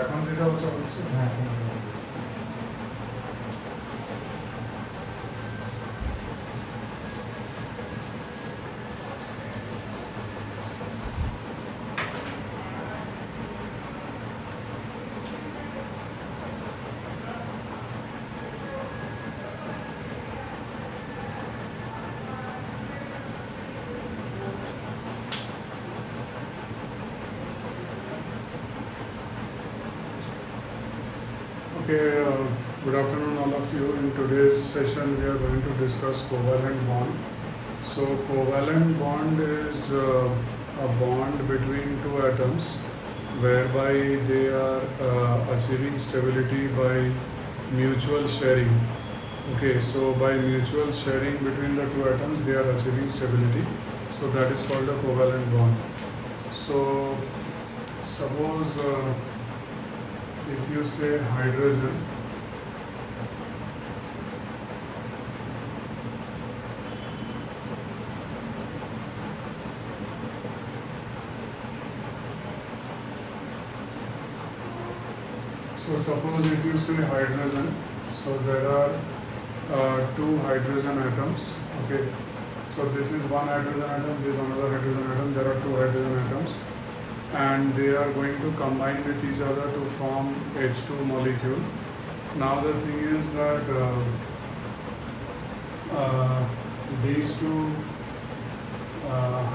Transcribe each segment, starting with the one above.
এখন যেটা হচ্ছে Okay, good afternoon all of you. In today's session we are going to discuss covalent bond. So covalent bond is a bond between two atoms whereby they are achieving stability by mutual sharing. Okay, so by mutual sharing between the two atoms they are achieving stability. So that is called a covalent bond. So suppose if you say hydrogen, so suppose if you say hydrogen, so there are two hydrogen atoms. Okay, so this is one hydrogen atom, this is another hydrogen atom, there are two hydrogen atoms, and they are going to combine with each other to form H2 molecule. Now the thing is that these two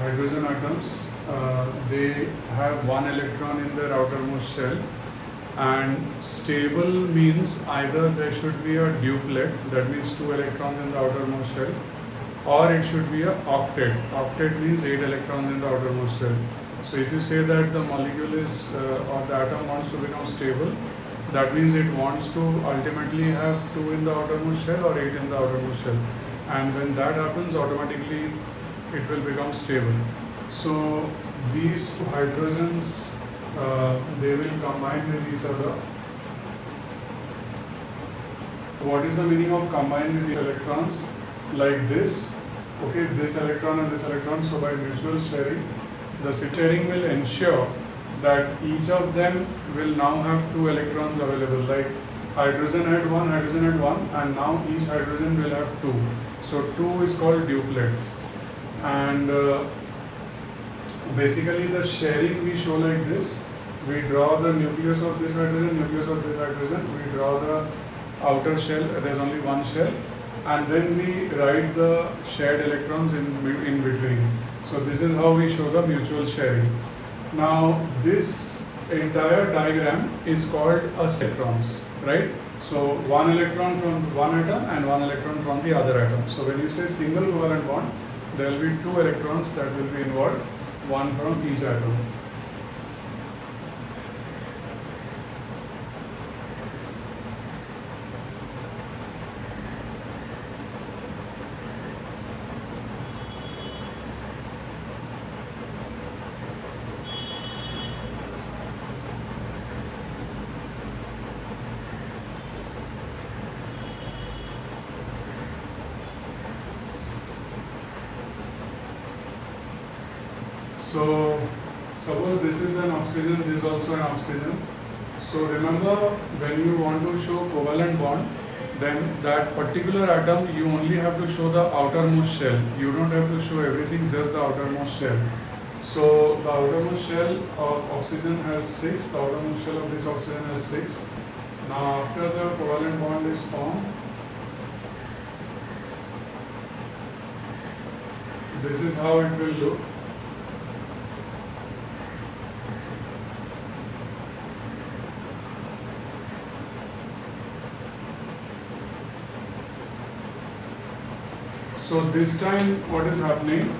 hydrogen atoms, they have one electron in their outermost shell, and stable means either there should be a duplet, that means 2 electrons in the outermost shell, or it should be a octet. Octet means 8 electrons in the outermost shell. So if you say that the molecule is or the atom wants to become stable, that means it wants to ultimately have 2 in the outermost shell or 8 in the outermost shell, and when that happens automatically it will become stable. So these two hydrogens, they will combine with each other. What is the meaning of combine with electrons? Like this, okay, this electron and this electron. So by mutual sharing, the sharing will ensure that each of them will now have 2 electrons available. Like hydrogen had 1, hydrogen had 1, and now each hydrogen will have 2. So 2 is called duplet. And basically the sharing we show like this. We draw the nucleus of this hydrogen, nucleus of this hydrogen. We draw the outer shell, there's only one shell, and then we write the shared electrons in between. So this is how we show the mutual sharing. Now this entire diagram is called a electrons, right? So one electron from one atom and one electron from the other atom. So when you say single covalent bond, there will be 2 electrons that will be involved, one from each atom. So suppose this is an oxygen, this is also an oxygen. So remember, when you want to show covalent bond, then that particular atom you only have to show the outermost shell. You don't have to show everything, just the outermost shell. So the outermost shell of oxygen has 6, the outermost shell of this oxygen has 6. Now after the covalent bond is formed, this is how it will look. So this time what is happening,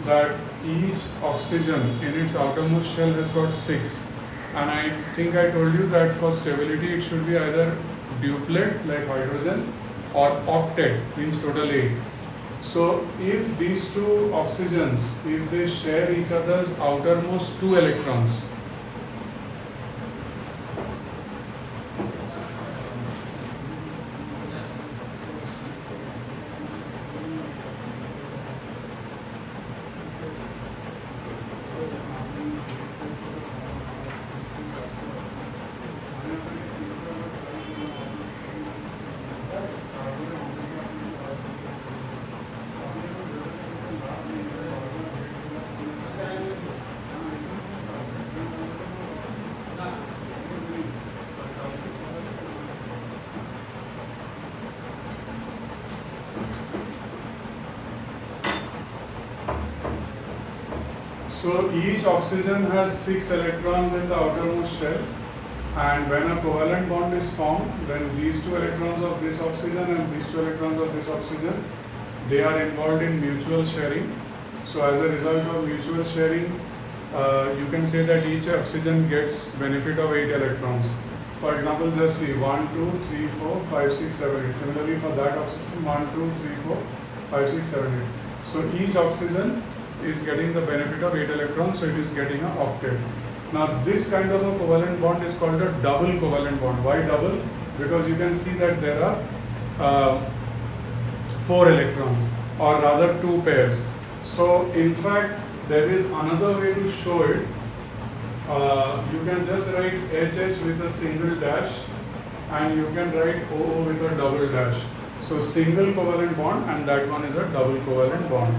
that each oxygen in its outermost shell has got 6, and I think I told you that for stability it should be either duplet like hydrogen or octet, means total 8. So if these two oxygens, if they share each other's outermost 2 electrons, so each oxygen has 6 electrons in the outermost shell, and when a covalent bond is formed, then these 2 electrons of this oxygen and these 2 electrons of this oxygen, they are involved in mutual sharing. So as a result of mutual sharing, you can say that each oxygen gets benefit of 8 electrons. For example, just see 1, 2, 3, 4, 5, 6, 7, 8. Similarly for that oxygen, 1, 2, 3, 4, 5, 6, 7, 8. So each oxygen is getting the benefit of 8 electrons, so it is getting an octet. Now this kind of a covalent bond is called a double covalent bond. Why double? Because you can see that there are 4 electrons, or rather 2 pairs. So in fact there is another way to show it. You can just write HH with a single dash, and you can write OO with a double dash. So single covalent bond, and that one is a double covalent bond.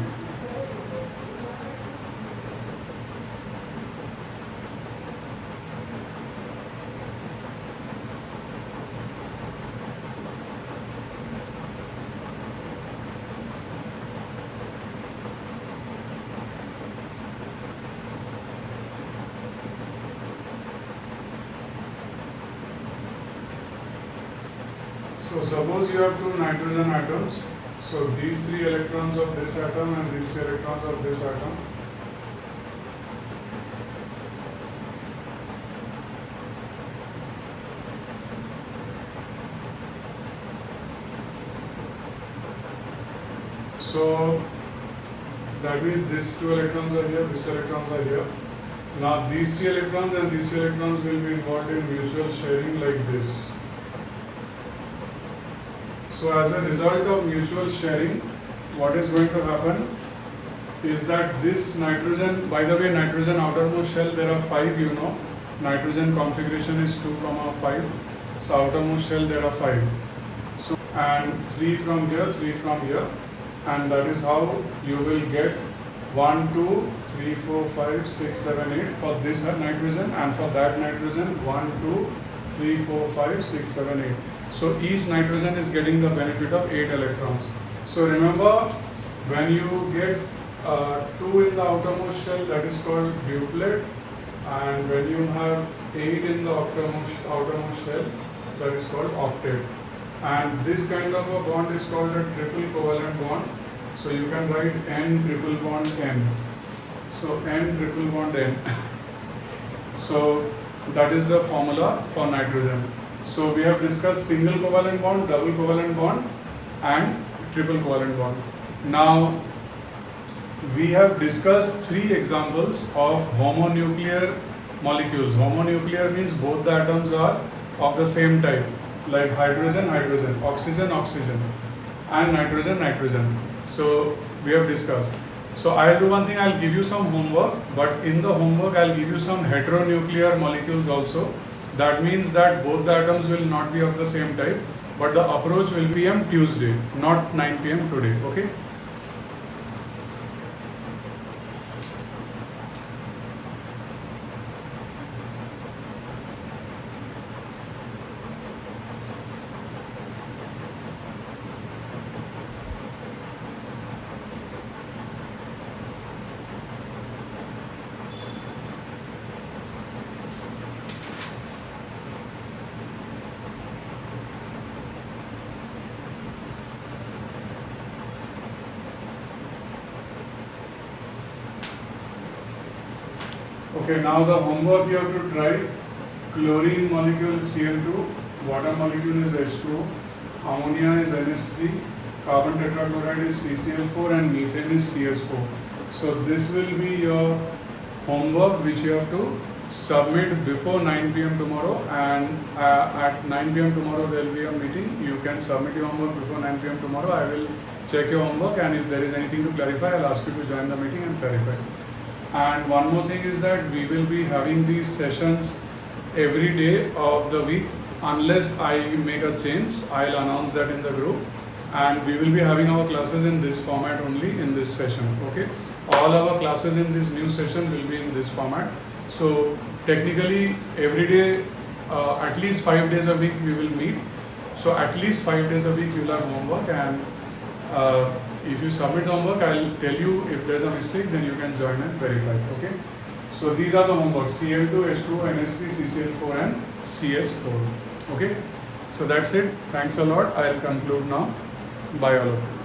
So suppose you have 2 nitrogen atoms. So these 3 electrons of this atom and these 3 electrons of this atom. So that means these 2 electrons are here, these 2 electrons are here. Now these 3 electrons and these 3 electrons will be involved in mutual sharing like this. So as a result of mutual sharing, what is going to happen is that this nitrogen, by the way, nitrogen outermost shell, there are 5, you know. Nitrogen configuration is 2, 5. So outermost shell there are 5. So and 3 from here, 3 from here, and that is how you will get 1, 2, 3, 4, 5, 6, 7, 8 for this nitrogen, and for that nitrogen 1, 2, 3, 4, 5, 6, 7, 8. So each nitrogen is getting the benefit of 8 electrons. So remember, when you get 2 in the outermost shell, that is called duplet, and when you have 8 in the outermost shell, that is called octet. And this kind of a bond is called a triple covalent bond. So you can write N triple bond N. So N triple bond N. So that is the formula for nitrogen. So we have discussed single covalent bond, double covalent bond, and triple covalent bond. Now we have discussed 3 examples of homonuclear molecules. Homonuclear means both the atoms are of the same type, like hydrogen, hydrogen, oxygen, oxygen, and nitrogen, nitrogen. So we have discussed. So I'll do one thing, I'll give you some homework, but in the homework I'll give you some heteronuclear molecules also. That means that both the atoms will not be of the same type, but the approach will be on Tuesday, not 9 p.m. today, okay? Okay, now the homework you have to try. Chlorine molecule is Cl2, water molecule is H2O, ammonia is NH3, carbon tetrachloride is CCl4 and methane is CH4. So this will be your homework which you have to submit before 9 p.m. tomorrow, and at 9 p.m. tomorrow there will be a meeting. You can submit your homework before 9 p.m. tomorrow. I will check your homework, and if there is anything to clarify, I'll ask you to join the meeting and clarify. And one more thing is that we will be having these sessions every day of the week. Unless I make a change, I'll announce that in the group. And we will be having our classes in this format only in this session, okay? All our classes in this new session will be in this format. So technically every day, at least 5 days a week we will meet. So at least 5 days a week you will have homework, and if you submit homework, I'll tell you if there's a mistake, then you can join and verify, okay? So these are the homeworks: Cl2, H2O, NH3, CCl4 and CH4, okay? So that's it. Thanks a lot. I'll conclude now. Bye all of you.